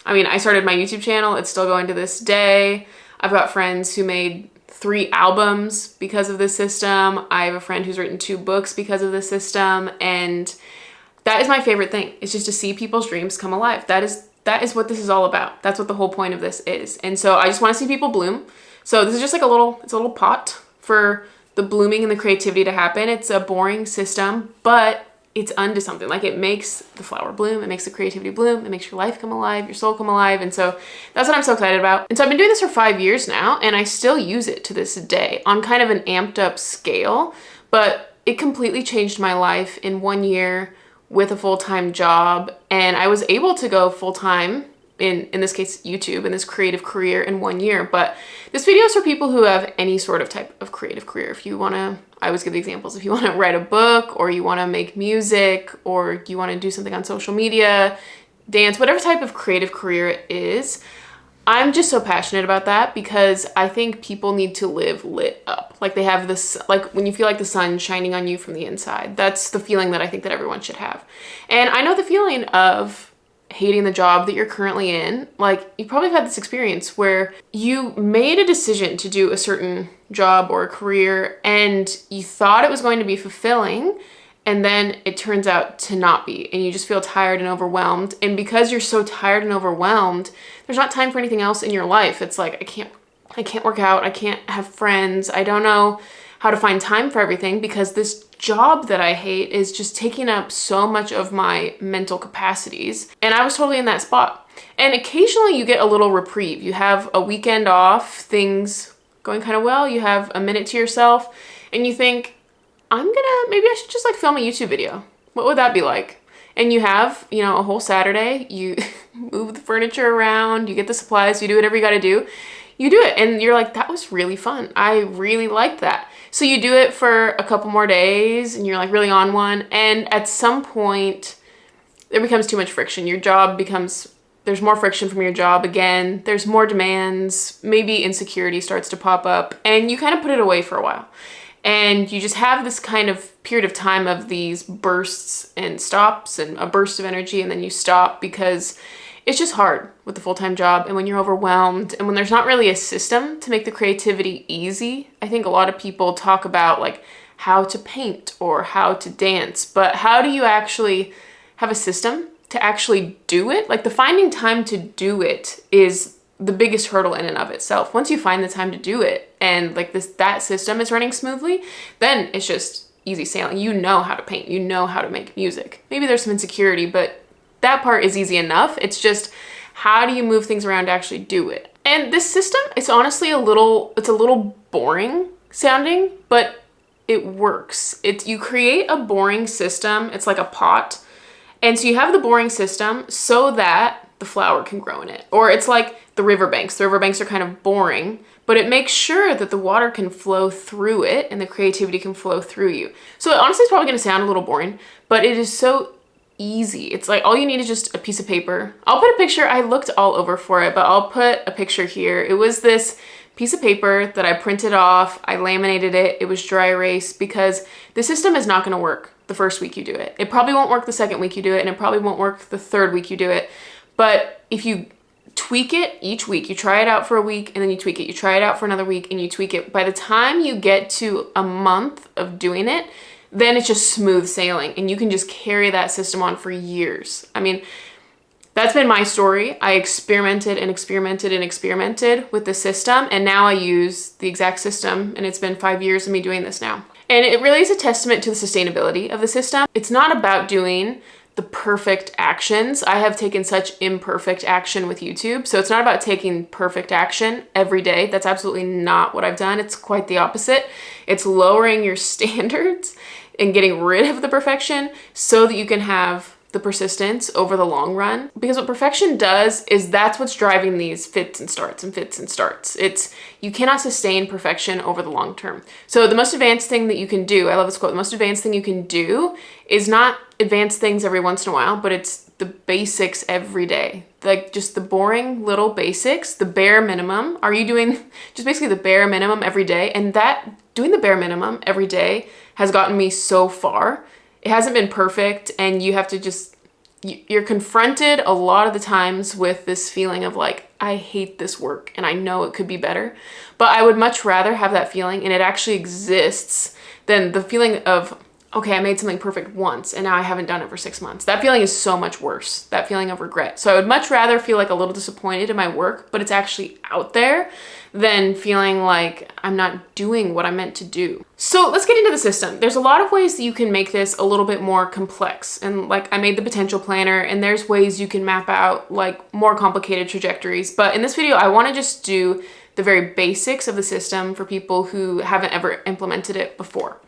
I mean, I started my YouTube channel. It's still going to this day. I've got friends who made 3 albums because of this system. I have a friend who's written 2 books because of this system. And that is my favorite thing. It's just to see people's dreams come alive. That is what this is all about. That's what the whole point of this is. And so I just want to see people bloom. So this is just like it's a little pot for the blooming and the creativity to happen. It's a boring system, but it's unto something. Like, it makes the flower bloom, it makes the creativity bloom, it makes your life come alive, your soul come alive. And so that's what I'm so excited about. And so I've been doing this for 5 years now, and I still use it to this day on kind of an amped up scale, but it completely changed my life in 1 year with a full-time job. And I was able to go full-time in this case, YouTube, in this creative career in 1 year. But this video is for people who have any sort of type of creative career. If you want to, I always give the examples, if you want to write a book, or you want to make music, or you want to do something on social media, dance, whatever type of creative career it is, I'm just so passionate about that because I think people need to live lit up. Like, they have this, like when you feel like the sun shining on you from the inside. That's the feeling that I think that everyone should have. And I know the feeling of hating the job that you're currently in. Like, you probably have had this experience where you made a decision to do a certain job or a career and you thought it was going to be fulfilling, and then it turns out to not be, and you just feel tired and overwhelmed. And because you're so tired and overwhelmed, there's not time for anything else in your life. It's like, I can't work out, I can't have friends, I don't know how to find time for everything because this job that I hate is just taking up so much of my mental capacities. And I was totally in that spot. And occasionally you get a little reprieve. You have a weekend off, things going kind of well, you have a minute to yourself, and you think, maybe I should just like film a YouTube video. What would that be like? And you have, a whole Saturday, you move the furniture around, you get the supplies, you do whatever you gotta do. You do it, and you're like, that was really fun. I really liked that. So you do it for a couple more days, and you're like really on one. And at some point, there becomes too much friction. There's more friction from your job again. There's more demands. Maybe insecurity starts to pop up, and you kind of put it away for a while. And you just have this kind of period of time of these bursts and stops, and a burst of energy, and then you stop because it's just hard with the full-time job, and when you're overwhelmed, and when there's not really a system to make the creativity easy. I think a lot of people talk about like how to paint or how to dance, but how do you actually have a system to actually do it? Like, the finding time to do it is the biggest hurdle in and of itself. Once you find the time to do it, and like that system is running smoothly, then it's just easy sailing. You know how to paint, you know how to make music. Maybe there's some insecurity, but that part is easy enough. It's just, how do you move things around to actually do it? And this system, it's honestly a little boring sounding, but it works. You create a boring system. It's like a pot. And so you have the boring system so that the flower can grow in it. Or it's like the riverbanks. The riverbanks are kind of boring, but it makes sure that the water can flow through it and the creativity can flow through you. So honestly, it's probably gonna sound a little boring, but it is so easy. It's like, all you need is just a piece of paper. I'll put a picture. I looked all over for it, but I'll put a picture here. It was this piece of paper that I printed off. I laminated it. It was dry erase because the system is not going to work the first week you do it. It probably won't work the second week you do it, and it probably won't work the third week you do it. But if you tweak it each week, you try it out for a week and then you tweak it. You try it out for another week and you tweak it. By the time you get to a month of doing it, then it's just smooth sailing, and you can just carry that system on for years. I mean, that's been my story. I experimented and experimented and experimented with the system, and now I use the exact system, and it's been 5 years of me doing this now. And it really is a testament to the sustainability of the system. It's not about doing the perfect actions. I have taken such imperfect action with YouTube, so it's not about taking perfect action every day. That's absolutely not what I've done. It's quite the opposite. It's lowering your standards and getting rid of the perfection so that you can have the persistence over the long run. Because what perfection does is that's what's driving these fits and starts and fits and starts. You cannot sustain perfection over the long term. So the most advanced thing that you can do, I love this quote, the most advanced thing you can do is not advance things every once in a while, but it's the basics every day. Like, just the boring little basics, the bare minimum. Are you doing just basically the bare minimum every day? And that doing the bare minimum every day has gotten me so far. It hasn't been perfect, and you you're confronted a lot of the times with this feeling of like, I hate this work and I know it could be better, but I would much rather have that feeling and it actually exists than the feeling of, okay, I made something perfect once and now I haven't done it for 6 months. That feeling is so much worse, that feeling of regret. So I would much rather feel like a little disappointed in my work, but it's actually out there, than feeling like I'm not doing what I meant to do. So let's get into the system. There's a lot of ways that you can make this a little bit more complex. And like I made the potential planner, and there's ways you can map out like more complicated trajectories. But in this video, I want to just do the very basics of the system for people who haven't ever implemented it before.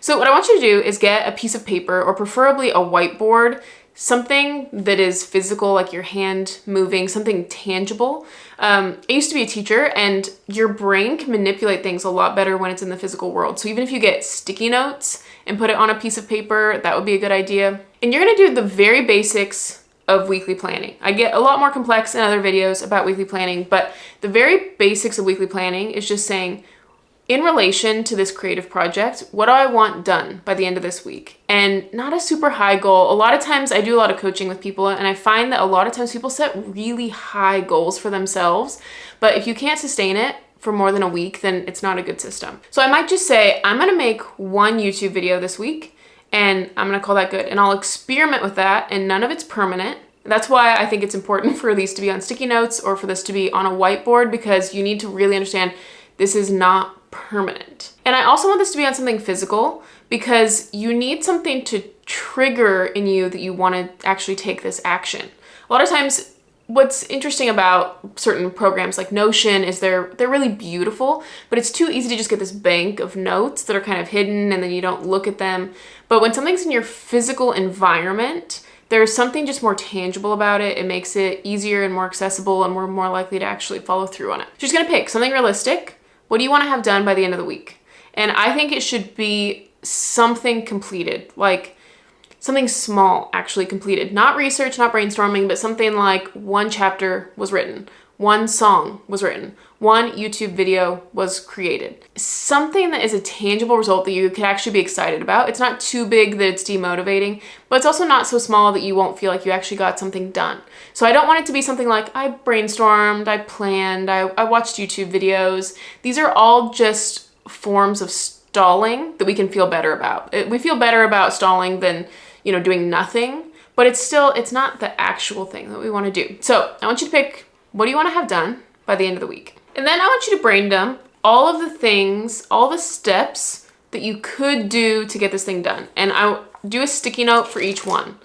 So what I want you to do is get a piece of paper, or preferably a whiteboard, something that is physical, like your hand moving, something tangible. I used to be a teacher, and your brain can manipulate things a lot better when it's in the physical world. So even if you get sticky notes and put it on a piece of paper, that would be a good idea. And you're gonna do the very basics of weekly planning. I get a lot more complex in other videos about weekly planning, but the very basics of weekly planning is just saying, in relation to this creative project, what do I want done by the end of this week? And not a super high goal. A lot of times I do a lot of coaching with people, and I find that a lot of times people set really high goals for themselves, but if you can't sustain it for more than a week, then it's not a good system. So I might just say, I'm gonna make one YouTube video this week, and I'm gonna call that good. And I'll experiment with that, and none of it's permanent. That's why I think it's important for these to be on sticky notes or for this to be on a whiteboard, because you need to really understand this is not permanent. And I also want this to be on something physical, because you need something to trigger in you that you want to actually take this action. A lot of times what's interesting about certain programs like Notion is they're really beautiful, but it's too easy to just get this bank of notes that are kind of hidden and then you don't look at them. But when something's in your physical environment, there's something just more tangible about it. It makes it easier and more accessible, and we're more likely to actually follow through on it. So just gonna pick something realistic. What do you want to have done by the end of the week? And I think it should be something completed, like something small actually completed. Not research, not brainstorming, but something like one chapter was written, one song was written, one YouTube video was created. Something that is a tangible result that you could actually be excited about. It's not too big that it's demotivating, but it's also not so small that you won't feel like you actually got something done. So I don't want it to be something like I brainstormed, I planned, I watched YouTube videos. These are all just forms of stalling that we can feel better about. We feel better about stalling than, doing nothing, but it's not the actual thing that we want to do. So I want you to pick, what do you want to have done by the end of the week? And then I want you to brain dump all of the things, all the steps that you could do to get this thing done. And I'll do a sticky note for each one.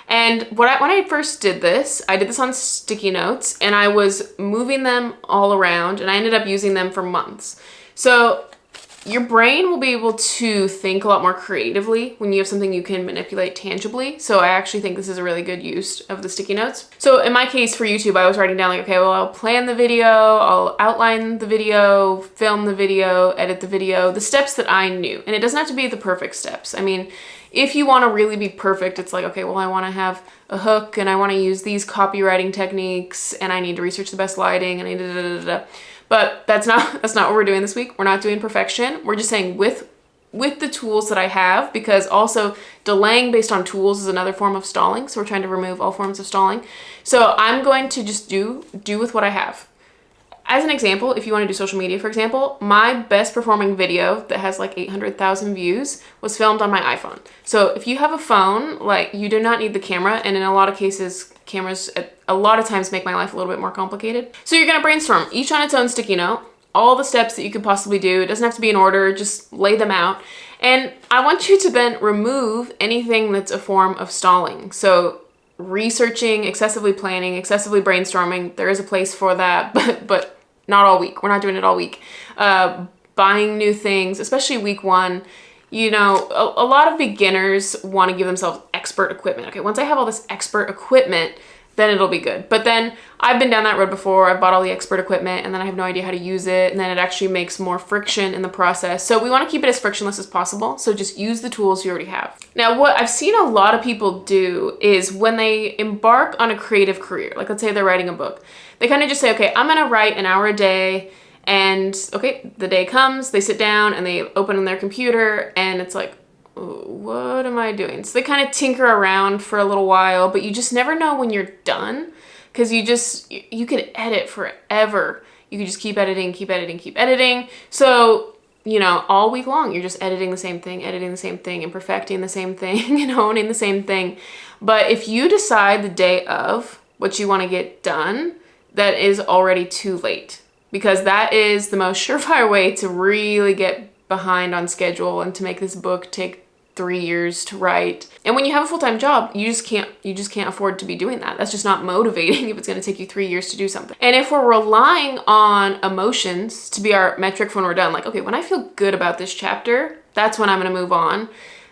And when I first did this, I did this on sticky notes, and I was moving them all around, and I ended up using them for months. So your brain will be able to think a lot more creatively when you have something you can manipulate tangibly. So I actually think this is a really good use of the sticky notes. So in my case for YouTube, I was writing down like, okay, well, I'll plan the video, I'll outline the video, film the video, edit the video, the steps that I knew. And it doesn't have to be the perfect steps. I mean, if you want to really be perfect, it's like, okay, well, I want to have a hook, and I want to use these copywriting techniques, and I need to research the best lighting, and I need to But that's not what we're doing this week. We're not doing perfection. We're just saying with the tools that I have, because also delaying based on tools is another form of stalling. So we're trying to remove all forms of stalling. So I'm going to just do with what I have. As an example, if you want to do social media, for example, my best performing video that has like 800,000 views was filmed on my iPhone. So if you have a phone, like, you do not need the camera. And in a lot of cases, cameras a lot of times make my life a little bit more complicated. So you're gonna brainstorm, each on its own sticky note, all the steps that you could possibly do. It doesn't have to be in order, just lay them out. And I want you to then remove anything that's a form of stalling. So researching, excessively planning, excessively brainstorming, there is a place for that, but not all week. We're not doing it all week. Buying new things, especially week one. A lot of beginners want to give themselves expert equipment. Okay, once I have all this expert equipment, then it'll be good. But then I've been down that road before. I've bought all the expert equipment and then I have no idea how to use it. And then it actually makes more friction in the process. So we want to keep it as frictionless as possible. So just use the tools you already have. Now, what I've seen a lot of people do is when they embark on a creative career, like let's say they're writing a book, they kind of just say, okay, I'm going to write an hour a day. And okay, the day comes, they sit down and they open on their computer and it's like, what am I doing? So they kind of tinker around for a little while, but you just never know when you're done, because you could edit forever. You could just keep editing, keep editing, keep editing. So, you know, all week long, you're just editing the same thing, and perfecting the same thing, and honing the same thing. But if you decide the day of what you want to get done, that is already too late, because that is the most surefire way to really get behind on schedule and to make this book take 3 years to write. And when you have a full-time job, you just can't afford to be doing that. That's just not motivating if it's going to take you 3 years to do something. And if we're relying on emotions to be our metric when we're done, like, okay, when I feel good about this chapter, that's when I'm going to move on.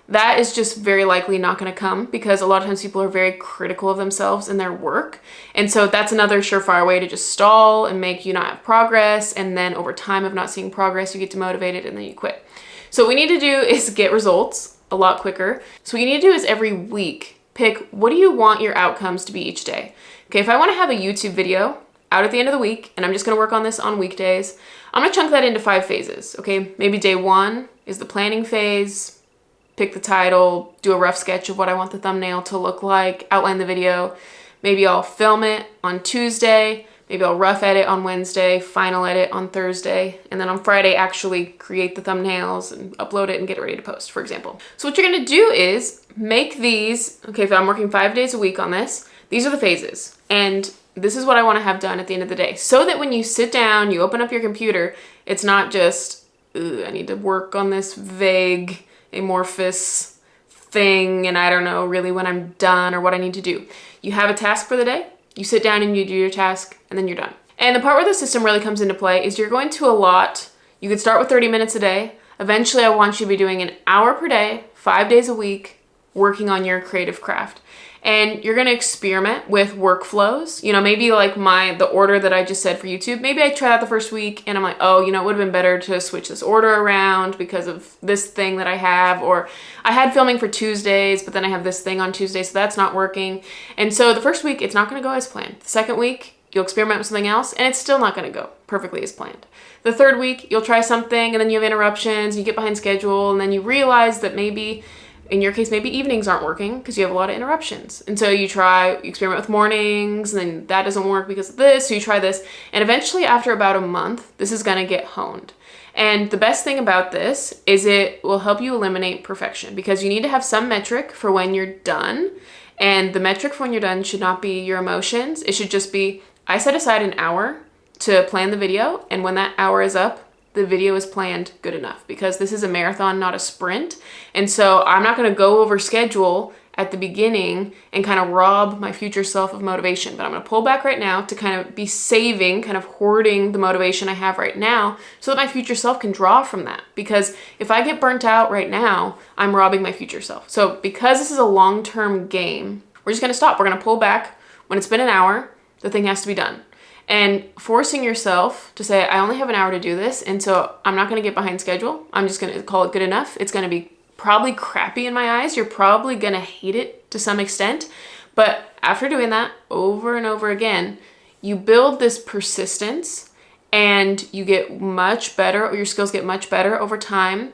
That is just very likely not going to come, because a lot of times people are very critical of themselves and their work. And so that's another surefire way to just stall and make you not have progress. And then over time of not seeing progress, you get demotivated and then you quit. So what we need to do is get results a lot quicker. So what you need to do is every week, pick what do you want your outcomes to be each day. Okay, if I want to have a YouTube video out at the end of the week, and I'm just going to work on this on weekdays, I'm going to chunk that into 5 phases. Okay, maybe day 1 is the planning phase. Pick the title, do a rough sketch of what I want the thumbnail to look like, outline the video. Maybe I'll film it on Tuesday, maybe I'll rough edit on Wednesday, final edit on Thursday, and then on Friday actually create the thumbnails and upload it and get it ready to post, for example. So what you're gonna do is make these, okay, if I'm working 5 days a week on this, these are the phases. And this is what I wanna have done at the end of the day, so that when you sit down, you open up your computer, it's not just, I need to work on this vague, amorphous thing, and I don't know really when I'm done or what I need to do. You have a task for the day, you sit down and you do your task, and then you're done. And the part where the system really comes into play is you're going to allot, you could start with 30 minutes a day. Eventually I want you to be doing an hour per day, 5 days a week, working on your creative craft. And you're gonna experiment with workflows. You know, maybe like the order that I just said for YouTube, maybe I try that the first week and I'm like, oh, you know, it would have been better to switch this order around because of this thing that I have, or I had filming for Tuesdays, but then I have this thing on Tuesday, so that's not working. And so the first week, it's not gonna go as planned. The second week, you'll experiment with something else and it's still not gonna go perfectly as planned. The third week, you'll try something and then you have interruptions, you get behind schedule, and then you realize that maybe, in your case, maybe evenings aren't working because you have a lot of interruptions. And so you experiment with mornings, and then that doesn't work because of this, so you try this. And eventually, after about a month, this is gonna get honed. And the best thing about this is it will help you eliminate perfection, because you need to have some metric for when you're done. And the metric for when you're done should not be your emotions. It should just be, I set aside an hour to plan the video, and when that hour is up, the video is planned good enough, because this is a marathon, not a sprint. And so I'm not going to go over schedule at the beginning and kind of rob my future self of motivation, but I'm going to pull back right now to kind of be saving, kind of hoarding the motivation I have right now so that my future self can draw from that. Because if I get burnt out right now, I'm robbing my future self. So because this is a long-term game, we're just going to stop. We're going to pull back. When it's been an hour, the thing has to be done. And forcing yourself to say, I only have an hour to do this, and so I'm not going to get behind schedule. I'm just going to call it good enough. It's going to be probably crappy in my eyes. You're probably going to hate it to some extent. But after doing that over and over again, you build this persistence and you get much better, or your skills get much better over time.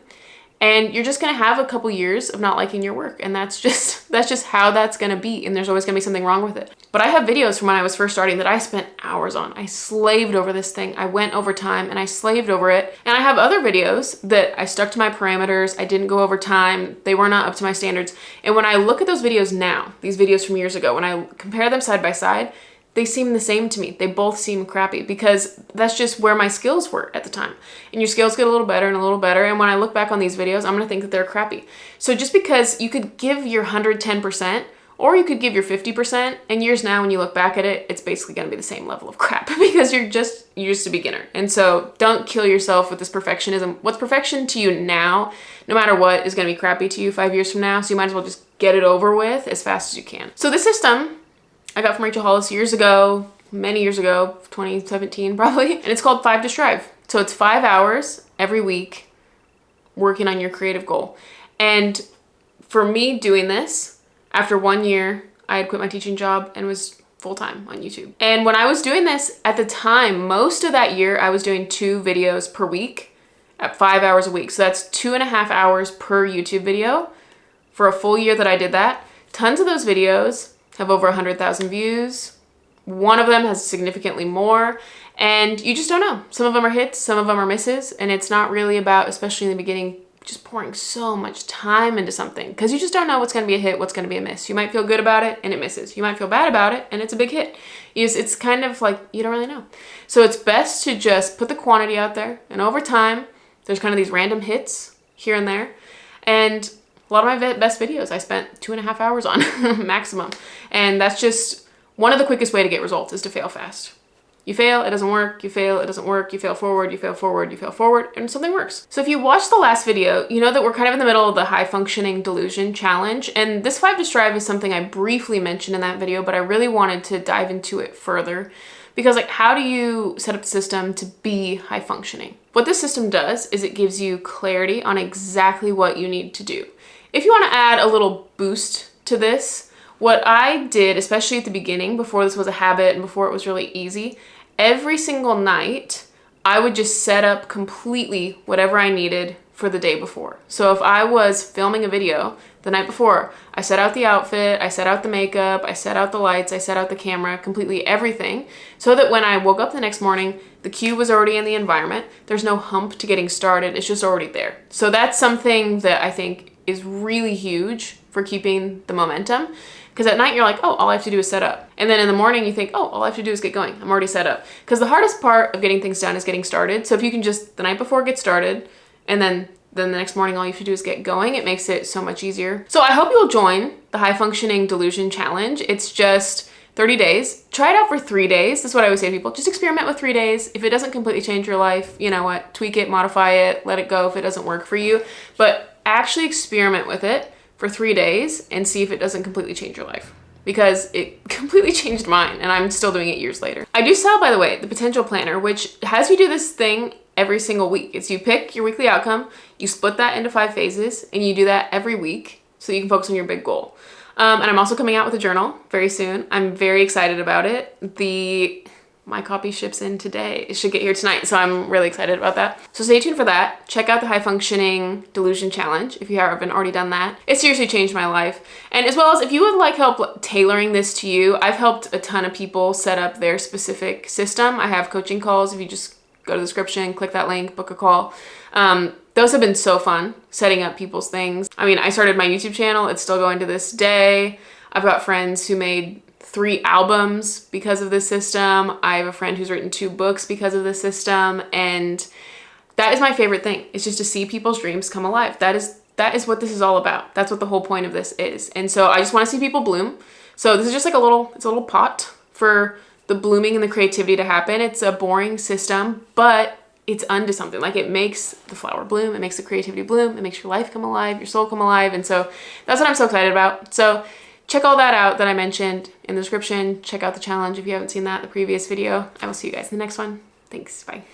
And you're just going to have a couple years of not liking your work. And that's just how that's going to be. And there's always going to be something wrong with it. But I have videos from when I was first starting that I spent hours on. I slaved over this thing. I went over time and I slaved over it. And I have other videos that I stuck to my parameters. I didn't go over time. They were not up to my standards. And when I look at those videos now, these videos from years ago, when I compare them side by side, they seem the same to me. They both seem crappy, because that's just where my skills were at the time. And your skills get a little better and a little better. And when I look back on these videos, I'm gonna think that they're crappy. So just because you could give your 110%, or you could give your 50%, and years now when you look back at it, it's basically gonna be the same level of crap because you're just a beginner. And so don't kill yourself with this perfectionism. What's perfection to you now, no matter what, is gonna be crappy to you 5 years from now. So you might as well just get it over with as fast as you can. So this system I got from Rachel Hollis years ago, many years ago, 2017 probably, and it's called 5 to Strive. So it's 5 hours every week working on your creative goal. And for me doing this, after 1 year, I had quit my teaching job and was full-time on YouTube. And when I was doing this at the time, most of that year, I was doing 2 videos per week at 5 hours a week. So that's 2.5 hours per YouTube video. for a full year that I did that. Tons of those videos have over 100,000 views. One of them has significantly more, and you just don't know. Some of them are hits, some of them are misses, and it's not really about, especially in the beginning, just pouring so much time into something, because you just don't know what's going to be a hit, what's going to be a miss. You might feel good about it and it misses. You might feel bad about it and it's a big hit. It's kind of like you don't really know. So it's best to just put the quantity out there, and over time there's kind of these random hits here and there. And a lot of my best videos I spent 2.5 hours on maximum, and that's just one of the quickest way to get results, is to fail fast. You fail, it doesn't work, you fail, it doesn't work, you fail forward, you fail forward, you fail forward, and something works. So if you watched the last video, you know that we're kind of in the middle of the high functioning delusion challenge, and this 5 to strive is something I briefly mentioned in that video, but I really wanted to dive into it further, because like, how do you set up the system to be high functioning? What this system does is it gives you clarity on exactly what you need to do. If you want to add a little boost to this, what I did, especially at the beginning, before this was a habit and before it was really easy, every single night, I would just set up completely whatever I needed for the day before. So if I was filming a video the night before, I set out the outfit, I set out the makeup, I set out the lights, I set out the camera, completely everything, so that when I woke up the next morning, the cue was already in the environment. There's no hump to getting started. It's just already there. So that's something that I think is really huge for keeping the momentum. Because at night you're like, oh, all I have to do is set up. And then in the morning you think, oh, all I have to do is get going. I'm already set up. Because the hardest part of getting things done is getting started. So if you can just the night before get started, and then the next morning all you have to do is get going, it makes it so much easier. So I hope you'll join the High Functioning Delusion Challenge. It's just 30 days. Try it out for 3 days. That's what I always say to people. Just experiment with 3 days. If it doesn't completely change your life, you know what? Tweak it, modify it, let it go if it doesn't work for you. But actually experiment with it for 3 days and see if it doesn't completely change your life, because it completely changed mine and I'm still doing it years later. I do sell, by the way, the Potential Planner, which has you do this thing every single week. It's you pick your weekly outcome, you split that into 5 phases, and you do that every week so you can focus on your big goal. And I'm also coming out with a journal very soon. I'm very excited about it. My copy ships in today. It should get here tonight, so I'm really excited about that. So stay tuned for that. Check out the High Functioning Delusion Challenge if you haven't already done that. It seriously changed my life. And as well as if you would like help tailoring this to you, I've helped a ton of people set up their specific system. I have coaching calls. If you just go to the description, click that link, book a call. Those have been so fun, setting up people's things. I mean, I started my YouTube channel. It's still going to this day. I've got friends who made 3 albums because of this system. I have a friend who's written 2 books because of this system. And that is my favorite thing. It's just to see people's dreams come alive. That is what this is all about. That's what the whole point of this is. And so I just want to see people bloom. So this is just like it's a little pot for the blooming and the creativity to happen. It's a boring system, but it's unto something. Like, it makes the flower bloom, it makes the creativity bloom, it makes your life come alive, your soul come alive. And so that's what I'm so excited about. So check all that out that I mentioned in the description. Check out the challenge if you haven't seen that, the previous video. I will see you guys in the next one. Thanks, bye.